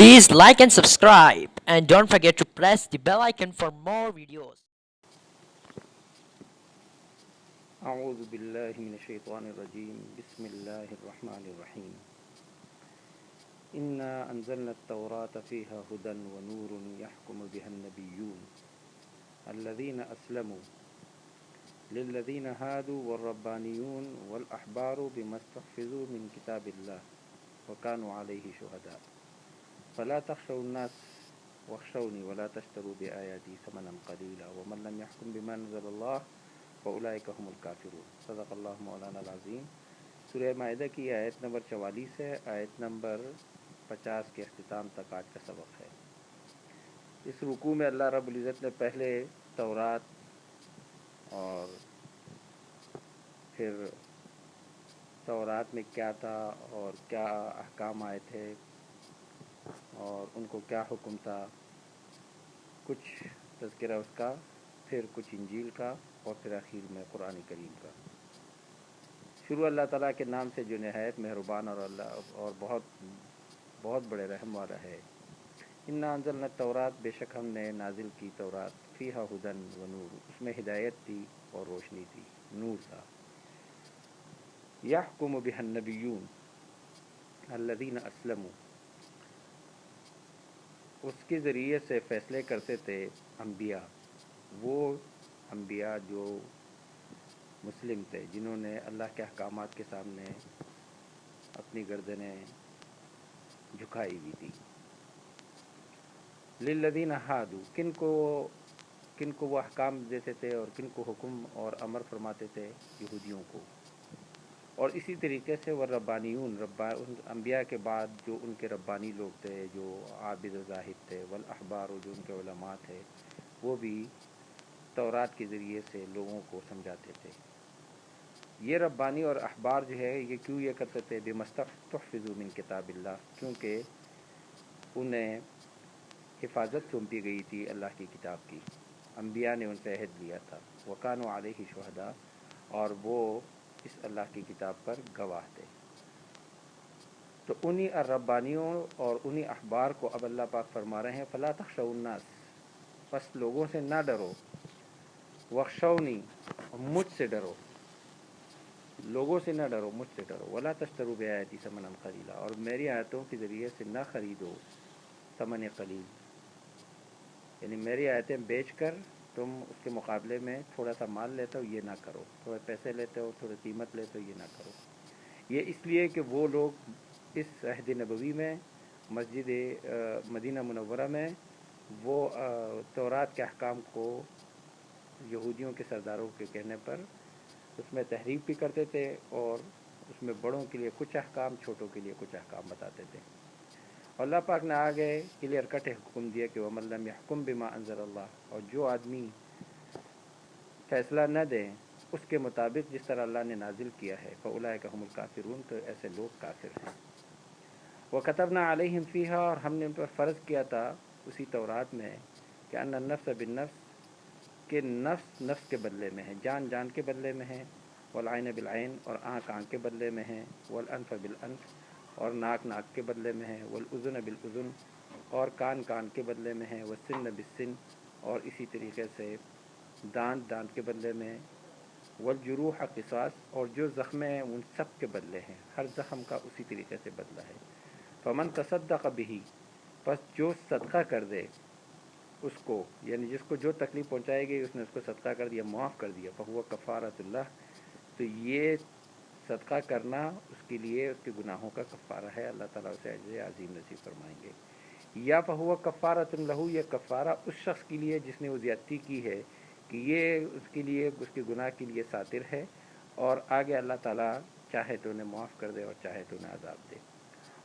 Please like and subscribe, and don't forget to press the bell icon for more videos. أعوذ بالله من الشيطان الرجيم بسم الله الرحمن الرحيم إنا أنزلنا التوراة فيها هدى ونور يحكم بها النبيون الذين أسلموا للذين هادوا والربانيون والأحبار بما استحفظوا من كتاب الله وكانوا عليه شهداء فلا تخشوا الناس واخشوني ولا تشتروا بآياتي ثمنا قليلا ومن لم يحكم بما أنزل الله فأولئك هم الكافرون صدق اللہ مولانا العظیم۔ سورہ مائدہ کی آیت نمبر 44 ہے، آیت نمبر 50 کے اختتام تک آج کا سبق ہے۔ اس رکوع میں اللہ رب العزت نے پہلے تورات اور پھر تورات میں کیا تھا اور کیا احکام آئے تھے اور ان کو کیا حکم تھا، کچھ تذکرہ اس کا، پھر کچھ انجیل کا اور پھر آخر میں قرآن کریم کا۔ شروع اللہ تعالیٰ کے نام سے جو نہایت مہربان اور بہت بڑے رحم والا ہے۔ انا انزلنا التورات، بے شک ہم نے نازل کی تورات، فیہا ہدن و نور، اس میں ہدایت تھی اور روشنی تھی، نور تھا۔ یحکم بہا النبیون الذین اسلموا، اس کے ذریعے سے فیصلے کرتے تھے انبیاء، وہ انبیاء جو مسلم تھے، جنہوں نے اللہ کے احکامات کے سامنے اپنی گردنیں جھکائی ہوئی تھی۔ للذین ہادوا، کن کو وہ احکام دیتے تھے اور کن کو حکم اور امر فرماتے تھے؟ یہودیوں کو۔ اور اسی طریقے سے وہ ربانیون، انبیاء کے بعد جو ان کے ربانی لوگ تھے، جو عابد و زاہد تھے، والاحبار، جو ان کے علماء تھے، وہ بھی تورات کے ذریعے سے لوگوں کو سمجھاتے تھے۔ یہ ربانی اور احبار جو ہے، یہ کیوں یہ کرتے تھے؟ بمستحفظوا من کتاب اللہ، کیونکہ انہیں حفاظت سونپی گئی تھی اللہ کی کتاب کی، انبیاء نے ان سے عہد لیا تھا۔ وکانوا علیہ شہداء، اور وہ اس اللہ کی کتاب پر گواہ تھے۔ تو انہی ربانیوں اور انہی احبار کو اب اللہ پاک فرما رہے ہیں فلا تخشوا الناس، پس لوگوں سے نہ ڈرو، واخشونی، مجھ سے ڈرو، لوگوں سے نہ ڈرو، مجھ سے ڈرو، ولا تشتروا بآیاتی ثمنا قلیلا، اور میری آیتوں کے ذریعے سے نہ خریدو ثمن قلیل، یعنی میری آیتیں بیچ کر تم اس کے مقابلے میں تھوڑا سا مال لیتے ہو، یہ نہ کرو، تھوڑے پیسے لیتے ہو، تھوڑی قیمت لیتے ہو، یہ نہ کرو۔ یہ اس لیے کہ وہ لوگ اس عہد نبوی میں مسجد مدینہ منورہ میں وہ تورات کے احکام کو یہودیوں کے سرداروں کے کہنے پر اس میں تحریف بھی کرتے تھے، اور اس میں بڑوں کے لیے کچھ احکام، چھوٹوں کے لیے کچھ احکام بتاتے تھے۔ اللہ پاک نے آگے کلیئر کٹ حکم دیا کہ وَمَن لَّمْ يَحْكُم بِمَا أَنزَلَ اللَّهُ، اور جو آدمی فیصلہ نہ دیں اس کے مطابق جس طرح اللہ نے نازل کیا ہے، فَأُولَٰئِكَ هُمُ الْكَافِرُونَ، تو ایسے لوگ کافر ہیں۔ وَكَتَبْنَا عَلَيْهِمْ فِيهَا، اور ہم نے ان پر فرض کیا تھا اسی تورات میں کہ أَنَّ النَّفْسَ بِالنَّفْسِ، کہ نفس نفس کے بدلے میں ہے، جان جان کے بدلے میں ہے، والعین بالعین، اور آنکھ آنکھ کے بدلے میں ہے، والانف بالانف، اور ناک ناک کے بدلے میں ہے، والاذن بالاذن، اور کان کان کے بدلے میں ہے، والسن بالسن، اور اسی طریقے سے دانت دانت کے بدلے میں، والجروح قصاص، اور جو زخم ہیں ان سب کے بدلے ہیں، ہر زخم کا اسی طریقے سے بدلہ ہے۔ فمن تصدق به، پس جو صدقہ کر دے اس کو، یعنی جس کو جو تکلیف پہنچائی گئی اس نے اس کو صدقہ کر دیا، معاف کر دیا، فہو کفارۃ اللہ، تو یہ صدقہ کرنا اس کے لیے اس کے گناہوں کا کفارہ ہے، اللہ تعالیٰ اسے اجر عظیم نصیب فرمائیں گے۔ یا فہو کفارۃ لہ، یہ کفارہ اس شخص کے لیے جس نے وہ زیادتی کی ہے، کہ یہ اس کے لیے اس کے گناہ کے لیے ساتر ہے، اور آگے اللہ تعالیٰ چاہے تو انہیں معاف کر دے اور چاہے تو انہیں عذاب دے۔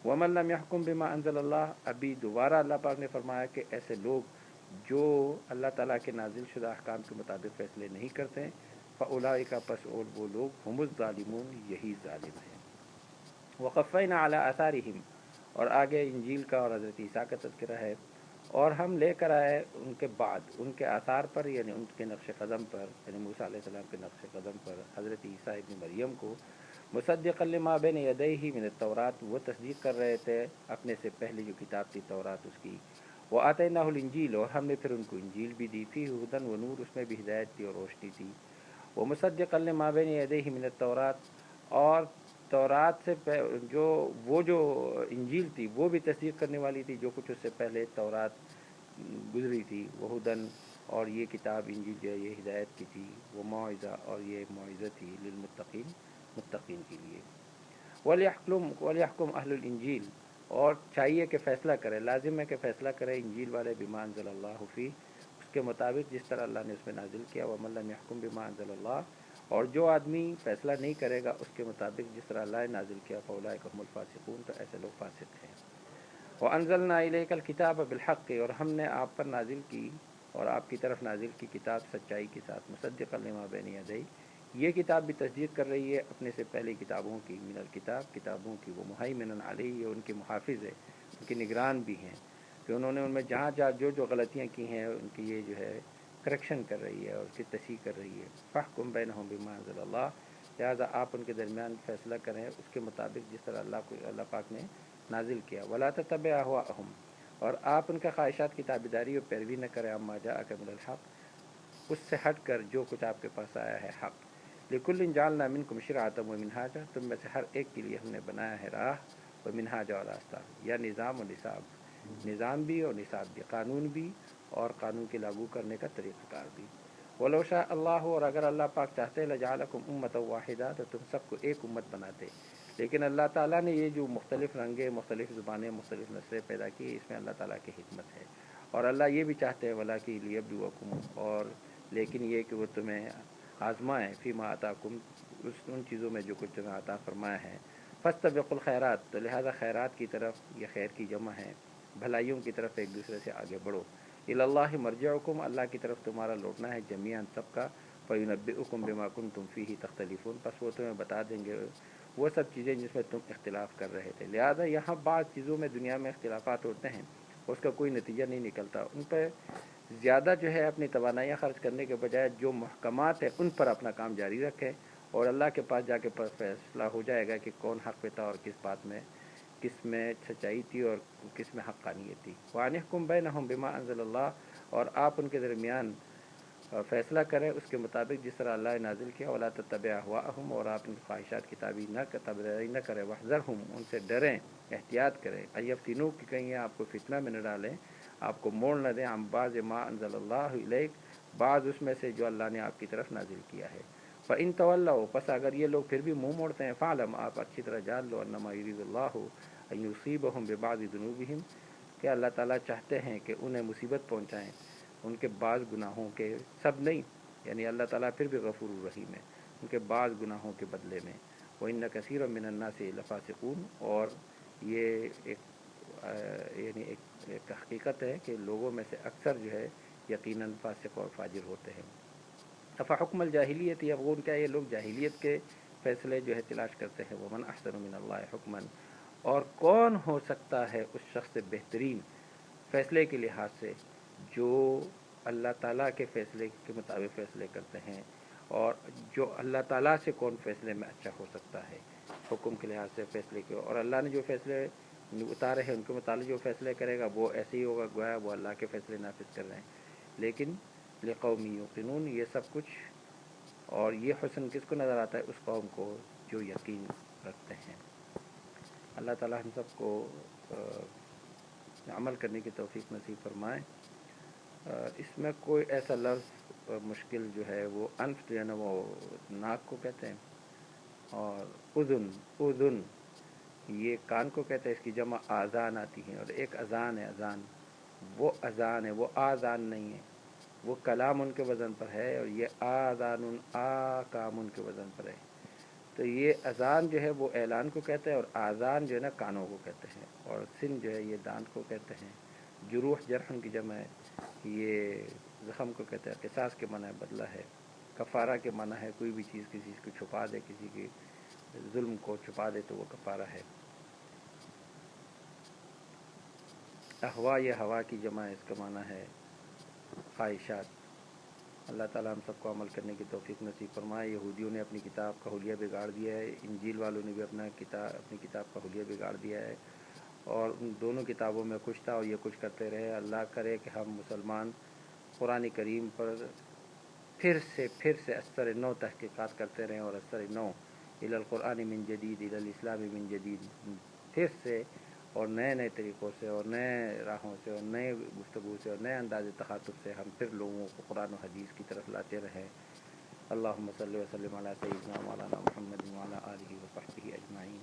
وَمَن لَّمْ يَحْكُم بِمَا أَنزَلَ اللَّهُ، ابھی دوبارہ اللہ پاک نے فرمایا کہ ایسے لوگ جو اللہ تعالیٰ کے نازل شدہ احکام کے مطابق فیصلے نہیں کرتے ہیں، فَأُولَٰئِكَ، پس اور وہ لوگ، ہم الظالمون، یہی ظالم ہیں۔ وَقَفَّيْنَا عَلَىٰ آثَارِهِمْ، اور آگے انجیل کا اور حضرت عیسیٰ کا تذکرہ ہے، اور ہم لے کر آئے ان کے بعد، ان کے آثار پر، یعنی ان کے نقش قدم پر، یعنی موسیٰ علیہ السلام کے نقش قدم پر، حضرت عیسیٰ ابن مریم کو، مصدقا لما بین یدیہ من التورات، وہ تصدیق کر رہے تھے اپنے سے پہلے جو کتاب تھی تورات اس کی. وآتیناہ الانجیل، اور ہم نے پھر ان کو انجیل بھی دی، فیہ ھدی و نور، اس میں بھی ہدایت تھی اور روشنی تھی. ومصدقا لما بین یدیہ من التورات، اور تورات سے جو انجیل تھی وہ بھی تصدیق کرنے والی تھی جو کچھ اس سے پہلے تورات گزری تھی. وہ ہدن، اور یہ کتاب انجیل جو ہے یہ ہدایت کی تھی. وہ موعظہ، اور یہ موعظہ تھی للمتقین، متقین کے لیے. ولیحکم اہل الانجیل، اور چاہیے کہ فیصلہ کرے، لازم ہے کہ فیصلہ کرے انجیل والے بما انزل اللہ فیہ، اس کے مطابق جس طرح اللہ نے اس میں نازل کیا. ومن لم یحکم بما انزل اللہ، اور جو آدمی فیصلہ نہیں کرے گا اس کے مطابق جس طرح اللہ نے نازل کیا، فاولئک هم الفاسقون، تو ایسے لوگ فاسق ہیں. وانزلنا الیک الکتاب بالحق، اور ہم نے آپ پر نازل کی اور آپ کی طرف نازل کی کتاب سچائی کے ساتھ. مصدقا لما بین یدیہ، یہ کتاب بھی تصدیق کر رہی ہے اپنے سے پہلے کتابوں کی. من الکتاب، کتابوں کی. وہ مہیمن علیہ، ان کے محافظ ہے، ان کے نگران بھی ہیں کہ انہوں نے ان میں جہاں جو غلطیاں کی ہیں ان کی یہ جو ہے کریکشن کر رہی ہے اور اس کی تصحیح کر رہی ہے. فاحکم بینہم بما انزل اللہ، لہٰذا آپ ان کے درمیان فیصلہ کریں اس کے مطابق جس طرح اللہ پاک نے نازل کیا. ولا تتبع اہواءہم، اور آپ ان کے خواہشات کی تابعداری اور پیروی نہ کریں. اما جاءک من الحق، اس سے ہٹ کر جو کچھ آپ کے پاس آیا ہے حق. لکل جعلنا منکم شرعۃ ومنہاجا، تم میں سے ہر ایک کے لیے ہم نے بنایا ہے راہ و منہاجا اور راستہ، یا نظام و نصاب، نظام بھی اور نصاب بھی، قانون بھی اور قانون کے لاگو کرنے کا طریقہ کار بھی. ولو شاء اللہ، اور اگر اللہ پاک چاہتے لجعلکم امۃ واحدہ، تو تم سب کو ایک امت بناتے. لیکن اللہ تعالیٰ نے یہ جو مختلف رنگیں، مختلف زبانیں، مختلف نسلیں پیدا کی، اس میں اللہ تعالیٰ کی حکمت ہے. اور اللہ یہ بھی چاہتے ہیں ولاکن لیبلوکم، اور لیکن یہ کہ وہ تمہیں آزمائیں، فیما آتاکم، ان چیزوں میں جو کچھ تمہیں عطا فرمایا ہے. فاستبقوا الخیرات، تو لہذا خیرات کی طرف، یہ خیر کی جمع ہے، بھلائیوں کی طرف ایک دوسرے سے آگے بڑھو. الی اللہ مرجعکم، اللہ کی طرف تمہارا لوٹنا ہے، جمیعا سب کا. فینبئکم بما کنتم فیہ تختلفون، پس وہ تمہیں بتا دیں گے وہ سب چیزیں جس میں تم اختلاف کر رہے تھے. لہذا یہاں بعض چیزوں میں دنیا میں اختلافات ہوتے ہیں، اس کا کوئی نتیجہ نہیں نکلتا. ان پہ زیادہ جو ہے اپنی توانائیاں خرچ کرنے کے بجائے جو محکمات ہیں ان پر اپنا کام جاری رکھیں، اور اللہ کے پاس جا کے فیصلہ ہو جائے گا کہ کون حق پہ تھا اور کس بات میں، کس میں سچائی تھی اور کس میں حقانیت تھی. وَأَنِحْكُمْ بَيْنَهُمْ بِمَا أَنزَلَ اللَّهُ، اور آپ ان کے درمیان فیصلہ کریں اس کے مطابق جس طرح اللہ نے نازل کیا. وَلَا تَتَّبِعْ أَهْوَاءَهُمْ، اور آپ ان کی خواہشات کی تابعداری نہ کریں. وَاحْذَرْهُمْ، ان سے ڈریں، احتیاط کریں. أَن يَفْتِنُوكَ، کہ کہیں آپ کو فتنہ میں نہ ڈالیں، آپ کو موڑ نہ دیں. عن بعض ما انزل اللہ الیک، بعض اس میں سے جو اللہ نے آپ کی طرف نازل کیا ہے. فَإِن تَوَلَّوْا، پس اگر یہ لوگ پھر بھی منہ موڑتے ہیں، فَاعْلَمْ، آپ اچھی طرح جان لو، انما یرید اللہ ان یصیبہم ببعض ذنوبہم، کہ اللہ تعالیٰ چاہتے ہیں کہ انہیں مصیبت پہنچائیں ان کے بعض گناہوں کے، سب نہیں، یعنی اللہ تعالیٰ پھر بھی غفور الرحیم ہے، ان کے بعض گناہوں کے بدلے میں. وَإِنَّ كَثِيرًا مِّنَ النَّاسِ لَفَاسِقُونَ، اور یہ یعنی ایک حقیقت ہے کہ لوگوں میں سے اکثر جو ہے یقیناً فاسق اور فاجر ہوتے ہیں. افحکم الجاہلیت یبغون، کیا یہ لوگ جاہلیت کے فیصلے جو ہے تلاش کرتے ہیں. ومن احسن من اللہ حکما، اور کون ہو سکتا ہے اس شخص سے بہترین فیصلے کے لحاظ سے جو اللہ تعالیٰ کے فیصلے کے مطابق فیصلے کرتے ہیں. اور جو اللہ تعالیٰ سے کون فیصلے میں اچھا ہو سکتا ہے حکم کے لحاظ سے فیصلے کے. اور اللہ نے جو فیصلے اتارے ہیں ان کے متعلق جو فیصلے کرے گا وہ ایسے ہی ہوگا گویا وہ اللہ کے فیصلے نافذ کر رہے ہیں. لیکن لقوم یوقنون، یہ سب کچھ اور یہ حسن کس کو نظر آتا ہے؟ اس قوم کو جو یقین رکھتے ہیں. اللہ تعالیٰ ہم سب کو عمل کرنے کی توفیق نصیب فرمائے. اس میں کوئی ایسا لفظ مشکل جو ہے وہ انف جو ہے نا وہ ناک کو کہتے ہیں، اور اذن یہ کان کو کہتے ہیں. اس کی جمع آذان آتی ہے، اور ایک اذان ہے، اذان ہے، وہ آذان نہیں ہے. وہ کلام ان کے وزن پر ہے، اور یہ آذان کام ان کے وزن پر ہے. تو یہ اذان جو ہے وہ اعلان کو کہتے ہیں، اور آذان جو ہے نا کانوں کو کہتے ہیں. اور سن جو ہے یہ دانت کو کہتے ہیں. جروح جرح کی جمع ہے، یہ زخم کو کہتے ہیں. قصاص کے معنی بدلہ ہے. کفارہ کے معنی ہے کوئی بھی چیز کسی کو چھپا دے، کسی کی ظلم کو چھپا دے تو وہ کفارہ ہے. احوا، یہ ہوا کی جمع ہے، اس کا معنی ہے خواہشات. اللہ تعالیٰ ہم سب کو عمل کرنے کی توفیق نصیب فرمائے۔ یہودیوں نے اپنی کتاب کا حلیہ بگاڑ دیا ہے، انجیل والوں نے بھی اپنی کتاب کا حلیہ بگاڑ دیا ہے، اور ان دونوں کتابوں میں کچھ تھا اور یہ کچھ کرتے رہے۔ اللہ کرے کہ ہم مسلمان قرآن کریم پر پھر سے اثر نو تحقیقات کرتے رہیں، اور اثر نو الی القرآن من جدید الی الاسلام من جدید، پھر سے اور نئے طریقوں سے اور نئے راہوں سے اور نئے گفتگو سے اور نئے انداز تخاطب سے ہم پھر لوگوں کو قرآن و حدیث کی طرف لاتے رہیں۔ اللہم صلی وسلم علی سیدنا مولانا محمد وعلی آلہ وصحبہ اجمعین۔